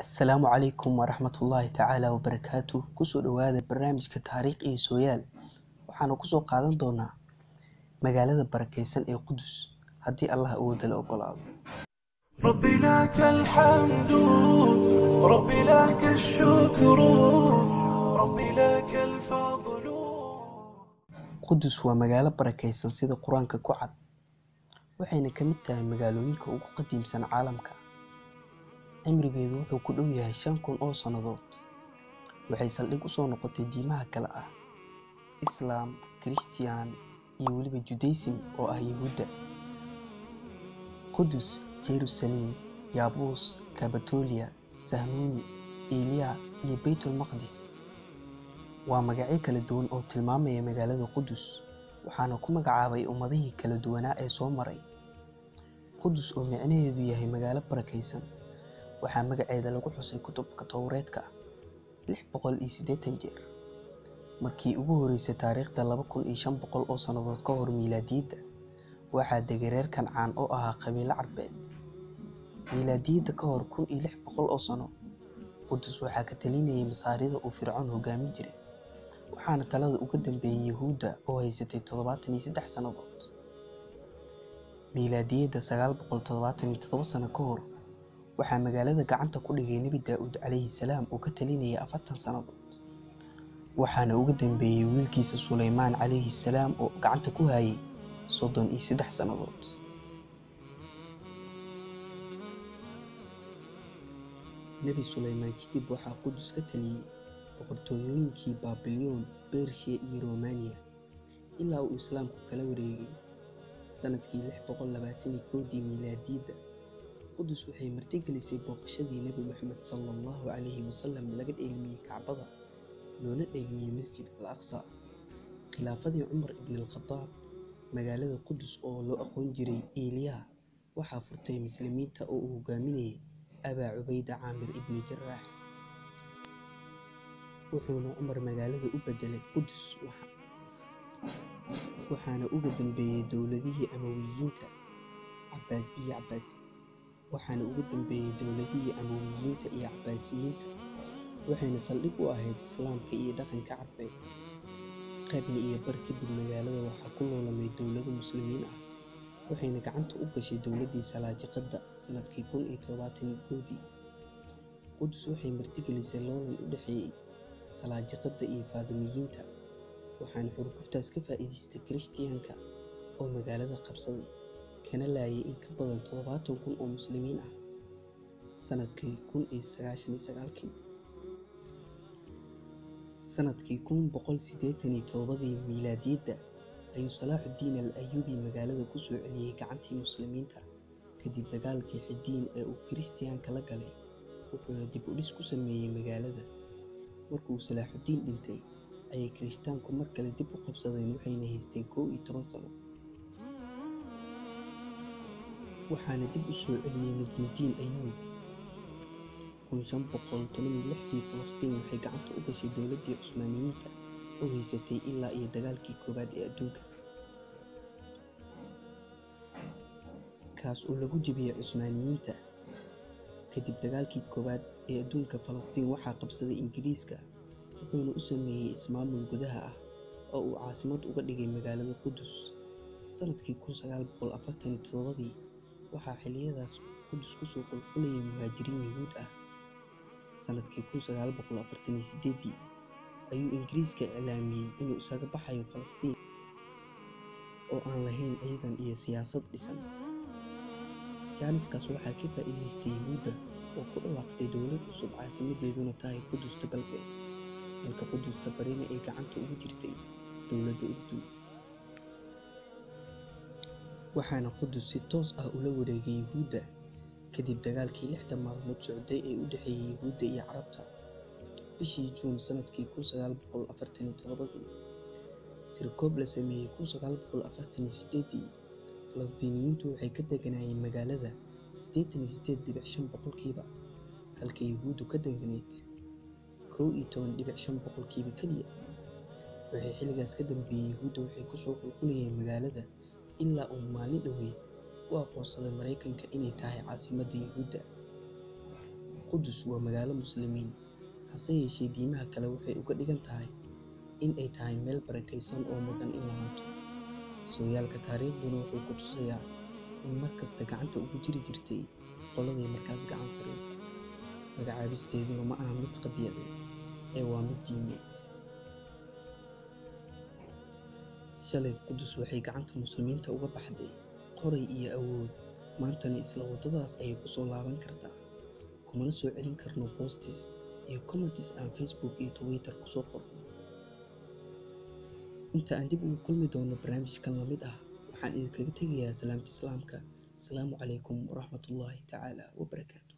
السلام عليكم ورحمة الله تعالى وبركاته. كسو دواada barnaamijka taariikh iyo sooyaal waxaanu kusoo qaadan doonaa magaalada barakeysan ee Qudus haddii Allah uu dal ogolaado. ربي لك الحمد ربي لك الشكر ربي لك الفضل. Qudus waa magaalo barakeysan sida Quraanka ku cad, waxayna ka mid tahay magaalooyinka ugu qadiimsan caalamka. cimrigeedu wuxuu ku dhow yahay 5,000 oo sanadood. waxay saldhig u soo noqotay diimaha kala ah Islaam, Christian iyo weliba Judaism oo ah Yahuudda. Qudus, Jerusalem, Yabus, Capitolia, Sahmuni, Eliya iyo Baytul Maqdis waa magacyo kala duwan oo tilmaamaya magaalada Qudus, waxaana ku magacaabay ummadihii kala duwanaa ee soo maray. Qudus oo micnaheedu yahay magaalo barakeysan waxaa magaceeda lagu xusay kutubka Tawreedka 680 jeer. markii ugu horeysay taariikhda 2500 oo sanadood ka hor miilaadiyada waxaa degay reer Kancaan oo ahaa qabiilo Carbeed. miilaadiyada ka hor 1600 oo sano Qudus waxaa ka talinayay Masaarida uu Fircoon hogaamin jiray, waxaana talada uga dambeeyay Yahuudda oo haysatay 73 sanadood. miilaadiyada 977 sano ka hor waxaa magaalada gacanta ku dhigay Nabi Daa'uud calayhi salaam oo ka talinayay 40 sanadood, waxaana uga dambeeyay wiilkiisa Suleymaan calayhi salaam oo gacanta ku hayay 33 sanadood. Nabi Suleymaan kadib waxaa Qudus ka taliyay boqortooyooyinkii Baabilyoon, Bershiya iyo Romania ilaa uu Islaamku kala wareegay sanadkii 621 miilaadiyada. Qudus waxay martigelisay booqashadii Nabi Maxamed sallallahu alayhi wasallam laga dheelmiyay Kacbada loona dheelmiyay Masjid al-Aqsa. khilaafadii Cumar ibn al-Khattab, magaalada Qudus oo loo aqoon jiray Eliya waxaa furtay muslimiinta oo uu hogaaminayay Abaa Cubayda Caamir ibn Jarraax, wuxuuna Cumar magaalada u bedelay Qudus, waxaana uga dambeeyay dowladihii Amawiyiinta iyo Cabbaasiyiinta, waxayna saldhig u ahayd Islaamka iyo dhaqanka Carbeed. qarni iyo bar kadib magaalada waxaa ku loolamay dowlado muslimiin ah, waxayna gacanta u gashay dowladii Salaajiqada sanadkii 1071. Qudus waxay martigelisay loolan u dhaxeeyay Salaajiqada iyo Faatimiyiinta, waxaana xurguftaas ka faa'iidaystay Kirishtaanka oo magaalada qabsaday kana laayay in ka badan 70,000 oo muslimiin ah. sanadkii 1099 sanadkii 1187 miilaadiyada ayuu Salaaxudiin al-Ayyubi magaalada ku soo celiyay gacantii muslimiinta kadib dagaalkii Xidiin ee uu Kirishtaanka la galay, wuxuuna dib u dhis ku sameeyay magaalada. markuu Salaaxudiin dhintay ayay Kirishtaanku mar kale dib u qabsadeen, waxayna haysteen 11 sano. waxaana dib u soo celiyay Najmudiin Ayyuub 1516. Falastiin waxay gacanta u gashay dowladii Cusmaaniyiinta oo haysatay ilaa iyo dagaalkii koowaad ee adduunka, kaas oo lagu jebiyay Cusmaaniyiinta. kadib dagaalkii koowaad ee adduunka, Falastiin waxaa qabsaday Ingiriiska, wuxuuna u sameeyay ismaamul gudaha ah oo uu caasimad uga dhigay magaalada Qudus. sanadkii 1947 waxaa xilliyadaas Qudus ku soo qulqulayay muhaajiriin Yahuud ah. sanadkii 1948 ayuu Ingiriiska iclaamiyay inuu isaga baxayo Falastiin oo aan lahayn ciidan iyo siyaasad dhisan. jaaniskaas waxaa ka faa'iidaystay Yahuudda oo ku dhawaaqday dowlad cusub, caasimadeeduna tahay Qudusta Galbeed, halka Qudusta Barina ay gacanta ugu jirtay dowladda Urdun. waxaana Qudus si toos ah ula wareegay Yahuudda kadib dagaalkii 6 maalmood socday ee u dhaxeeyay Yahuudda iyo Carabta. bishii Juun sanadkii 1947 tirkoob la sameeyay 1948 Falastiiniyiintu waxay ka deganaayeen magaalada 88.5%, halka Yahuuddu ka deganayd 11.5% kaliya. waxay xilligaas ka dambeeyay Yahuudda waxay ku soo qulqulayeen magaalada ilaa uu maalin dhoweyd u aqoonsaday Mareykanka inay tahay caasimadda Yahuudda. Qudus waa magaalo muslimiin, hase yeeshee diimaha kale waxay uga dhigan tahay in ay tahay meel barakaysan oo mudan in la hanto. Sooyaalka taariikhduna wuxuu ku tusayaa in markasta gacanta ugu jiri jirtay qoladii markaas gacan sareysa. Magacaabisteeduna ma aha mid qadiyadeed, ee waa mid diimeed. Shalay Qudus waxay gacanta muslimiinta uga baxday qoray iyo awood, maantana isla waddadaas ayay ku soo laaban kartaa. Kumana soo celin karno postis iyo comments aan Facebook iyo Twitter ku soo qorno. Inta aan dib ugu kulmi doono barnaamijkan la mid ah, waxaan idinkaga tegayaa salaamta islaamka. Asalaamu calaykum waraxmatullaahi tacaala wabarakaatuh.